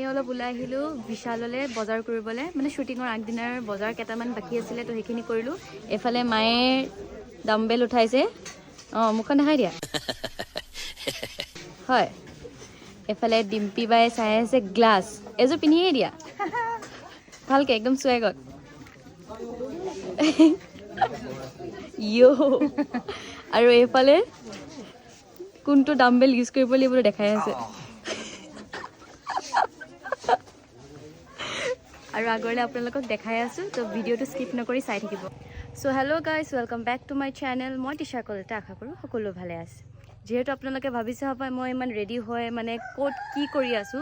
অলপ ওলাই আহিলোঁ বিশাললৈ বজাৰ কৰিবলৈ মানে শ্বুটিঙৰ আগদিনাৰ বজাৰ কেইটামান বাকী আছিলে তো সেইখিনি কৰিলোঁ এফালে মায়ে ডাম্বেল উঠাইছে মুখখন দেখাই দিয়া হয় এফালে ডিম্পি বাই চাই আছে গ্লাছ এযোৰ পিন্ধিয়ে দিয়া ভালকৈ একদম চুৱেগত ইয়ো আৰু এইফালে কোনটো ডাম্বেল ইউজ কৰিব লাগিব দেখাই আছে আৰু আগলৈ আপোনালোকক দেখাই আছোঁ তো ভিডিঅ'টো স্কিপ নকৰি চাই থাকিব চ' hello' guys welcome back to my channel মই তিশা কলিতা আশা কৰোঁ সকলো ভালে আছে যিহেতু আপোনালোকে ভাবিছে হ'ব মই ইমান ৰেডি হৈ মানে ক'ত কি কৰি আছোঁ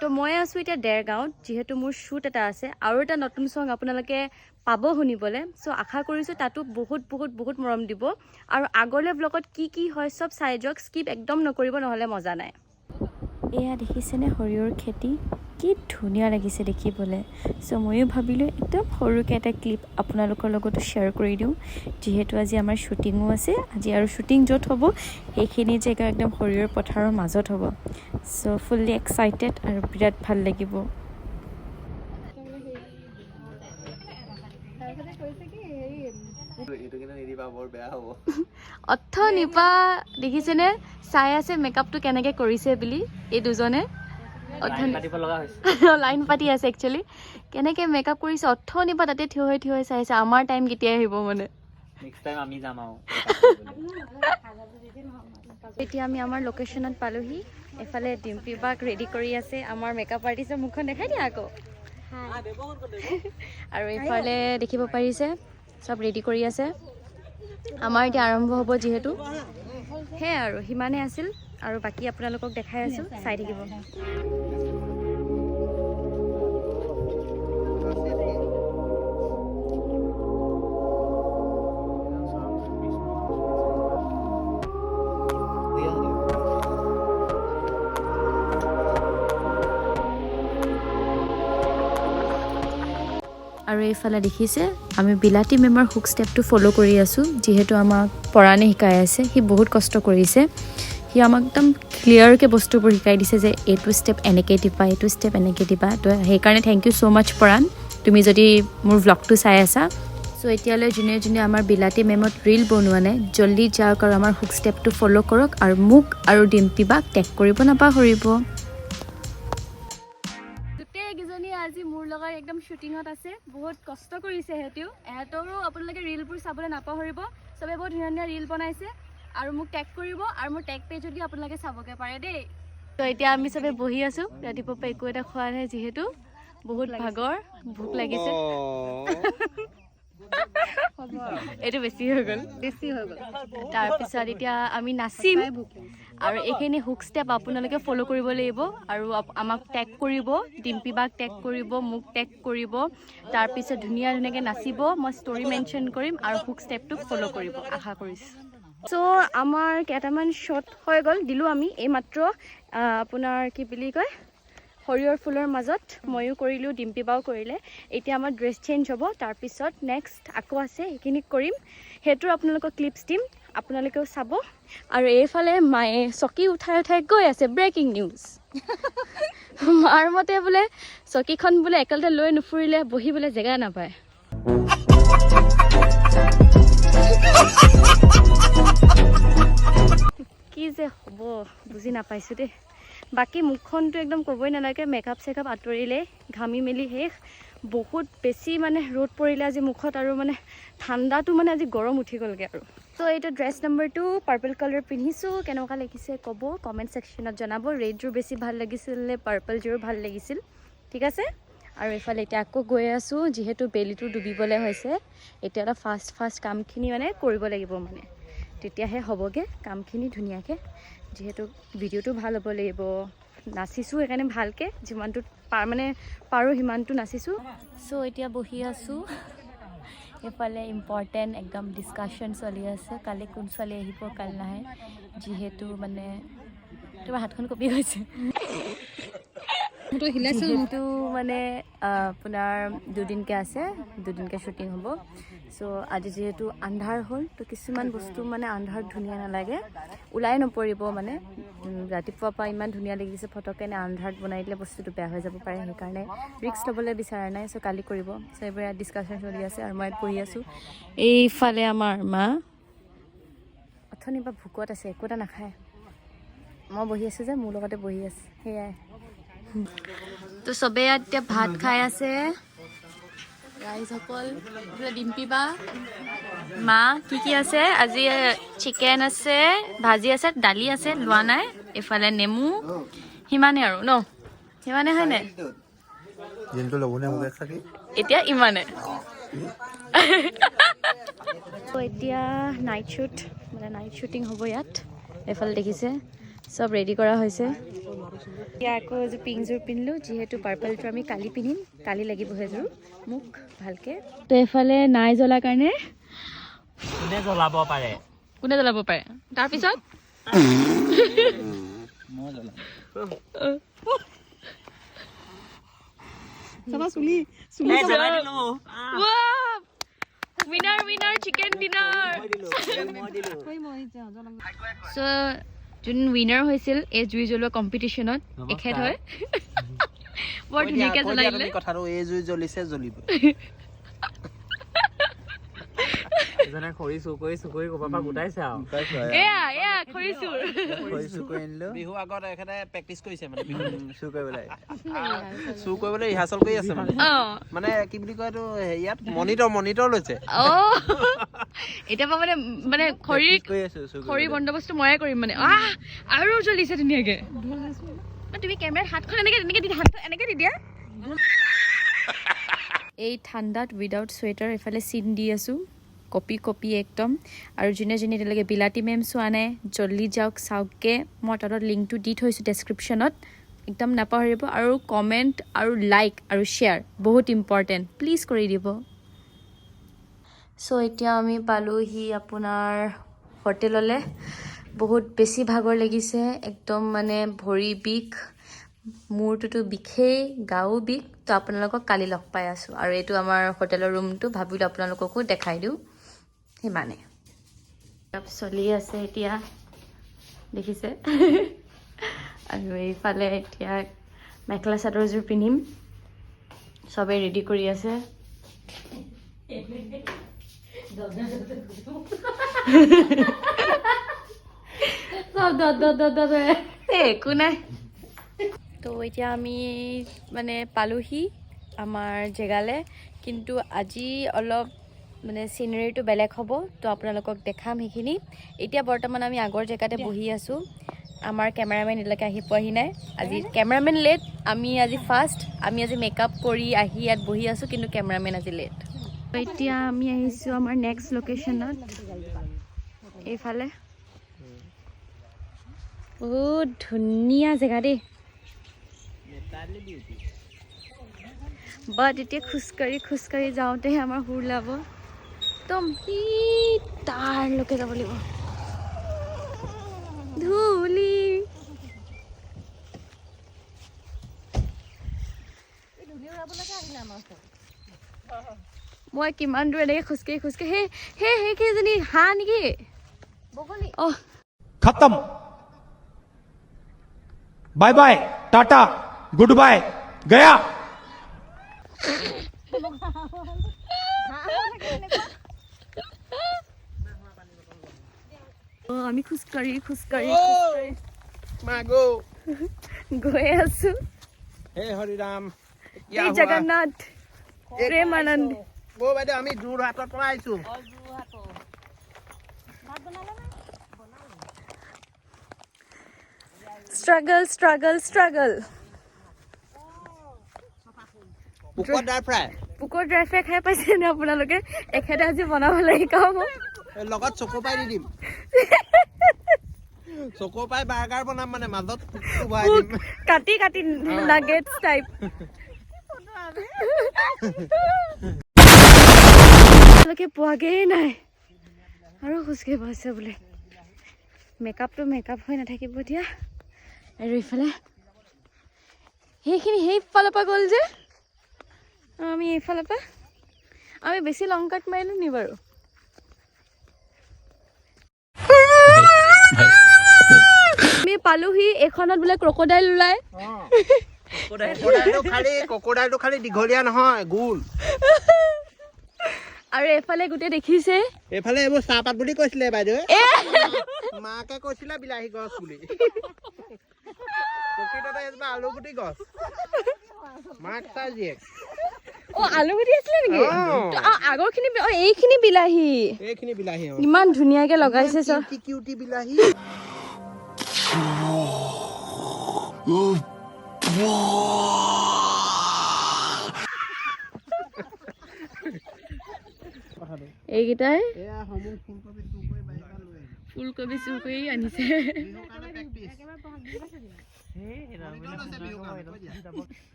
তো মই আছোঁ এতিয়া দেৰগাঁৱত যিহেতু মোৰ শ্বুট এটা আছে আৰু এটা নতুন ছং আপোনালোকে পাব শুনিবলৈ চ' আশা কৰিছোঁ তাতো বহুত মৰম দিব আৰু আগলৈ ব্লগত কি হয় চব চাই যাওক স্কিপ একদম নকৰিব নহ'লে মজা নাই এয়া দেখিছেনে সৰিয়হৰ খেতি কি ধুনীয়া লাগিছে দেখিবলৈ চ' ময়ো ভাবিলোঁ একদম সৰুকৈ এটা ক্লিপ আপোনালোকৰ লগতো শ্বেয়াৰ কৰি দিওঁ যিহেতু আজি আমাৰ শ্বুটিঙো আছে আজি আৰু শ্বুটিং য'ত হ'ব সেইখিনি জেগা একদম সৰিয়হৰ পথাৰৰ মাজত হ'ব চ' ফুল্লি এক্সাইটেড আৰু বিৰাট ভাল লাগিব নিপা দেখিছেনে চাই আছে মেকআপটো কেনেকৈ কৰিছে বুলি এই দুজনে লাইন পাতি আছে একচুৱেলি কেনেকৈ মেকআপ কৰিছে নিপা তাতে থিয় হৈ চাই আছে আমাৰ টাইম কেতিয়া আহিব মানে এতিয়া আমি আমাৰ লোকেশ্যনত পালোহি এফালে ডিম্পি বাক ৰেডি কৰি আছে আমাৰ মেকআপ আৰ্টিষ্টৰ মুখখন দেখাই দিয়া আকৌ আৰু এইফালে দেখিব পাৰিছে চব ৰেডি কৰি আছে আমাৰ এতিয়া আৰম্ভ হ'ব যিহেতু সেয়াই আৰু সিমানেই আছিল আৰু বাকী আপোনালোকক দেখাই আছোঁ চাই থাকিব আৰু এইফালে দেখিছে আমি বিলাতী মেমৰ হুক ষ্টেপটো ফ'ল' কৰি আছোঁ যিহেতু আমাক পৰাণে শিকাই আছে সি বহুত কষ্ট কৰিছে সি আমাক একদম ক্লিয়াৰকৈ বস্তুবোৰ শিকাই দিছে যে এইটো ষ্টেপ এনেকৈ দিবা এইটো ষ্টেপ এনেকৈ দিবা তো সেইকাৰণে থেংক ইউ ছ' মাছ পৰাণ তুমি যদি মোৰ ভ্লগটো চাই আছা চ' এতিয়ালৈ যোনে আমাৰ বিলাতী মেমত ৰীল বনোৱা নাই জল্দি যাওক আৰু আমাৰ হুক ষ্টেপটো ফ'ল' কৰক আৰু মোক আৰু ডিম্পি বাক টেগ কৰিব নাপাহৰিব আজি মোৰ লগত একদম শ্বুটিঙত আছে বহুত কষ্ট কৰিছে এহেঁতৰো আপোনালোকে ৰীলবোৰ চাবলৈ নাপাহৰিব চবে বহুত ধুনীয়া ৰীল বনাইছে আৰু মোক টেগ কৰিব আৰু মোৰ টেগ পেজত দি আপোনালোকে চাবগৈ পাৰে দেই তো এতিয়া আমি চবে বহি আছোঁ ৰাতিপুৱা একো এটা খোৱা নাই যিহেতু বহুত ভাগৰ ভোক লাগিছে এইটো বেছি হৈ গ'ল তাৰপিছত এতিয়া আমি নাচিম আৰু এইখিনি হুক ষ্টেপ আপোনালোকে ফ'ল' কৰিব লাগিব আৰু আমাক টেগ কৰিব ডিম্পি বাক টেগ কৰিব মোক টেগ কৰিব তাৰপিছত ধুনীয়াকৈ নাচিব মই ষ্টৰি মেনশ্যন কৰিম আৰু হুক ষ্টেপটোক ফ'ল' কৰিব আশা কৰিছোঁ চ' আমাৰ কেইটামান শ্বট হৈ গ'ল দিলোঁ আমি এইমাত্ৰ আপোনাৰ কি বুলি কয় সৰিয়হৰ ফুলৰ মাজত ময়ো কৰিলোঁ ডিম্পি বাও কৰিলে এতিয়া আমাৰ ড্ৰেছ চেঞ্জ হ'ব তাৰপিছত নেক্সট আকৌ আছে সেইখিনি কৰিম সেইটোৰ আপোনালোকক ক্লিপছ দিম আপোনালোকেও চাব আৰু এইফালে মায়ে চকী উঠাই গৈ আছে ব্ৰেকিং নিউজ মাৰ মতে বোলে চকীখন বোলে একেলতে লৈ নুফুৰিলে বহিবলৈ জেগা নাপায় কি যে হ'ব বুজি নাপাইছোঁ দেই বাকী মুখখনটো একদম ক'বই নালাগে মেকআপ চেকআপ আঁতৰিলে ঘামি মেলি শেষ বহুত বেছি মানে ৰ'দ পৰিলে আজি মুখত আৰু মানে ঠাণ্ডাটো মানে আজি গৰম উঠি গ'লগৈ আৰু ত' এইটো ড্ৰেছ নম্বৰটো পাৰ্পল কালাৰ পিন্ধিছোঁ কেনেকুৱা লাগিছে ক'ব কমেণ্ট ছেকশ্যনত জনাব ৰেডযোৰ বেছি ভাল লাগিছিল নে পাৰ্পলযোৰ ভাল লাগিছিল ঠিক আছে আৰু এইফালে এতিয়া আকৌ গৈ আছোঁ যিহেতু বেলিটো ডুবিবলৈ হৈছে এতিয়া এটা ফাষ্ট কামখিনি মানে কৰিব লাগিব মানে তেতিয়াহে হ'বগৈ কামখিনি ধুনীয়াকৈ যিহেতু ভিডিঅ'টো ভাল হ'ব লাগিব নাচিছোঁ সেইকাৰণে ভালকৈ যিমানটো পাৰোঁ সিমানটো নাচিছোঁ চ' এতিয়া বহি আছোঁ এইফালে ইম্পৰ্টেণ্ট একদম ডিছকাশ্যন চলি আছে কালি কোন ছোৱালী আহিব কালি নাহে যিহেতু মানে তোমাৰ হাতখন কপি গৈছে যিহেতু মানে আপোনাৰ দুদিনকৈ আছে, দুদিনকৈ শ্বুটিং হ'ব। চ' আজি যিহেতু আন্ধাৰ হ'ল, তো কিছুমান বস্তু মানে আন্ধাৰত ধুনীয়া নালাগে, ওলাই নপৰিব মানে। ৰাতিপুৱাৰ পৰা ইমান ধুনীয়া লাগিছে, ফটককৈ আন্ধাৰত বনাই দিলে বস্তুটো বেয়া হৈ যাব পাৰে, সেইকাৰণে ৰিস্ক ল'বলৈ বিচৰা নাই। চ' কালি কৰিব। চ' এইবোৰ ইয়াত ডিছকাশ্যন চলি আছে আৰু মই ইয়াত পঢ়ি আছোঁ। এইফালে আমাৰ মা অথনিৰ পৰা ভোকত আছে, একো এটা নাখায়। মই বহি আছোঁ যে, মোৰ লগতে বহি আছে, সেয়াই। তো চবেই ইয়াত এতিয়া ভাত খাই আছে, ৰাইজসকল। ডিম্পী বা মা কি আছে আজি? চিকেন আছে, ভাজি আছে, দালি আছে, লোৱা নাই। এইফালে নেমু, সিমানে আৰু ন, সিমানে হয়নে? এতিয়া ইমানে। এতিয়া নাইট শ্বুট, মানে নাইট শ্বুটিং হ'ব ইয়াত। এইফালে দেখিছে চব ৰেডি কৰা হৈছে। এতিয়া আকৌ এযোৰ পিংকযোৰ পিন্ধিলোঁ, যিহেতু পাৰ্পলটো আমি কালি পিন্ধিম, কালি লাগিব সেইযোৰ মোক ভালকৈ। তো এইফালে নাই জ্বলাৰ কাৰণে কোনে জ্বলাব পাৰে তাৰপিছত উইনাৰ চিকেন ডিনাৰ। চ' যোন উইনাৰ হৈছিল এই জুই জ্বলোৱা কম্পিটিশ্যনত, এখেত হয়। বৰ ধুনীয়াকৈ জ্বলাই দিলে কথাটো। এই জুই জ্বলিছে, জ্বলিব। খৰি চুৰ কৰি ক'ৰবাৰ পৰা গোটাইছে আৰু খৰি চুৰ আনিলো। বিহু আগত এখেতে প্ৰেক্টিচ কৰিছে, মানে চুৰ কৰিবলৈ ৰিহাৰ্চেল কৰি আছে মানে কি বুলি কয় এইটো, ইয়াত মনিটৰ লৈছে। এতিয়া মানে খৰি বন্দবস্ত ময়ে কৰিম মানে। আৰু জ্বলিছে ধুনীয়াকে। তুমি কেমেৰাত হাতখন এনেকে দি দিয়া। এই ঠাণ্ডাত উইদাউট চুৱেটাৰ এইফালে চিন দি আছোঁ, কপি একদম। আৰু যোনে এতিয়ালৈকে বিলাতী মেম চোৱা নাই, জল্দি যাওক, চাওকগৈ। মই তলত লিংকটো দি থৈছোঁ ডেছক্ৰিপশ্যনত, একদম নাপাহৰিব। আৰু কমেণ্ট আৰু লাইক আৰু শ্বেয়াৰ বহুত ইম্পৰ্টেণ্ট, প্লিজ কৰি দিব। চ' এতিয়া আমি পালোহি আপোনাৰ হোটেললৈ। বহুত বেছি ভাগৰ লাগিছে, একদম মানে ভৰি বিষ, মূৰটোতো বিষেই, গাও বিষ। তো আপোনালোকক কালি লগ পাই আছোঁ। আৰু এইটো আমাৰ হোটেলৰ ৰুমটো, ভাবিলোঁ আপোনালোককো দেখাই দিওঁ, সিমানে। চলি আছে এতিয়া, দেখিছে। আৰু এইফালে এতিয়া মেখেলা চাদৰযোৰ পিন্ধিম, চবেই ৰেডি কৰি আছে। একো নাই। তো এতিয়া আমি মানে পালোহি আমাৰ জেগালৈ, কিন্তু আজি অলপ মানে চিনেৰীটো বেলেগ হ'ব। তো আপোনালোকক দেখাম সেইখিনি। এতিয়া বৰ্তমান আমি আগৰ জেগাতে বহি আছোঁ। আমাৰ কেমেৰামেন এতিয়ালৈকে আহি পোৱাহি নাই। আজি কেমেৰামেন লেট, আমি আজি ফাৰ্ষ্ট। আমি আজি মেকআপ কৰি আহি ইয়াত বহি আছোঁ, কিন্তু কেমেৰামেন আজি লেট। এতিয়া আমি আহিছোঁ আমাৰ নেক্সট লোকেশ্যনত, এইফালে। বহুত ধুনীয়া জেগা দেই, বাট এতিয়া খোজকাঢ়ি যাওঁতেহে আমাৰ সুৰ ওলাব। একদম তাৰলৈকে যাব লাগিব, ধূলি। মই কিমান দূৰ এনেকৈ খোজকাঢ়ি সেইকেইজনী হাঁহ নেকি? অ' खत्म, bye bye, tata, goodbye, गया। আমি খোজকাঢ়ি গৈ আছো। हे हरिराम, जय जगन्नाथ, प्रेमानंद। वो বাইদেউ আমি যোৰহাটৰ পৰা আহিছো। struggle পুকৰ ড্ৰাই ফ্ৰাই খাই পাইছে নে আপোনালোকে? এখেতে আজি বনাবলৈ শিকাব মোক। লগত চকো পাই দি দিম। চকো পাই বাৰ্গাৰ বনাম, মানে মাজত ভৰাই দিম, কাটি নাগেটছ টাইপ। আপোনালোকে পোৱাগেই নাই আৰু খোজকাঢ়ি পাইছে বোলে। মেকআপ হৈ নাথাকিব এতিয়া। আৰু ইফালে সেইখিনি সেইফালৰ পৰা গ'ল যে আমি এইফালৰ পৰা আমি বেছি লং কাট মাৰিলো নি বাৰু আমি পালোহি এখনত বোলে ক্ৰকডাইল ওলাই ক্ৰকডাইলটো খালি দীঘলীয়া নহয় গোল আৰু এফালে গোটেই দেখিছে এফালে এইবোৰ চাহপাত বুলি কৈছিলে বাইদেউ মাকে কৈছিলে বিলাহী গছ বুলি প্ৰকৃততে এইজোপা আলুগুটি গছ মাক চাই জীয়েক আলুগুটি আছিলে নেকি আগৰখিনি এইখিনি বিলাহী ইমান ধুনীয়াকে লগাইছে চব কিউটি বিলাহী এইকেইটাই ফুলকবি চুৰ কৰি আনিছে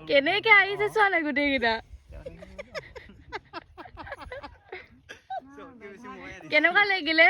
কেনেকে আহিছে চোৱা নাই গোটেইকেইটা কেনেকুৱা লাগিলে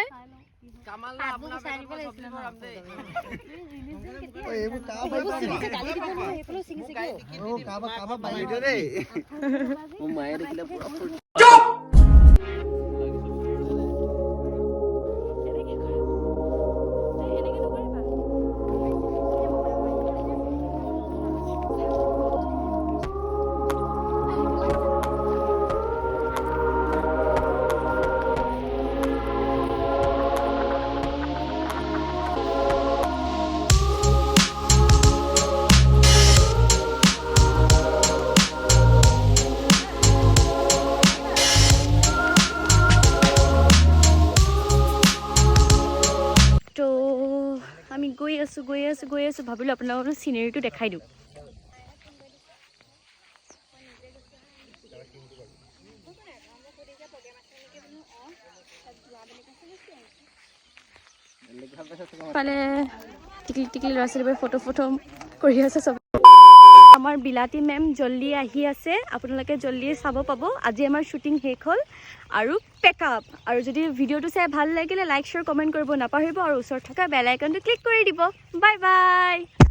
আমি গৈ আছো ভাবিলো আপোনালোকক চিনেৰীটো দেখাই দিওঁ ফালে টিকলি ল'ৰা ছোৱালীবোৰে ফটো কৰি আছে চব আমাৰ বিলাতী মেম জল্দি আহি আছে আপোনালোকে জল্দি চাব পাব আজি আমাৰ শ্বুটিং শেষ হ'ল আৰু পেক আপ আৰু যদি ভিডিঅ'টো চাই ভাল লাগিলে লাইক শ্বেয়াৰ কমেণ্ট কৰিব নাপাহৰিব আৰু ওচৰত থকা বেল আইকনটো ক্লিক কৰি দিব বাই বাই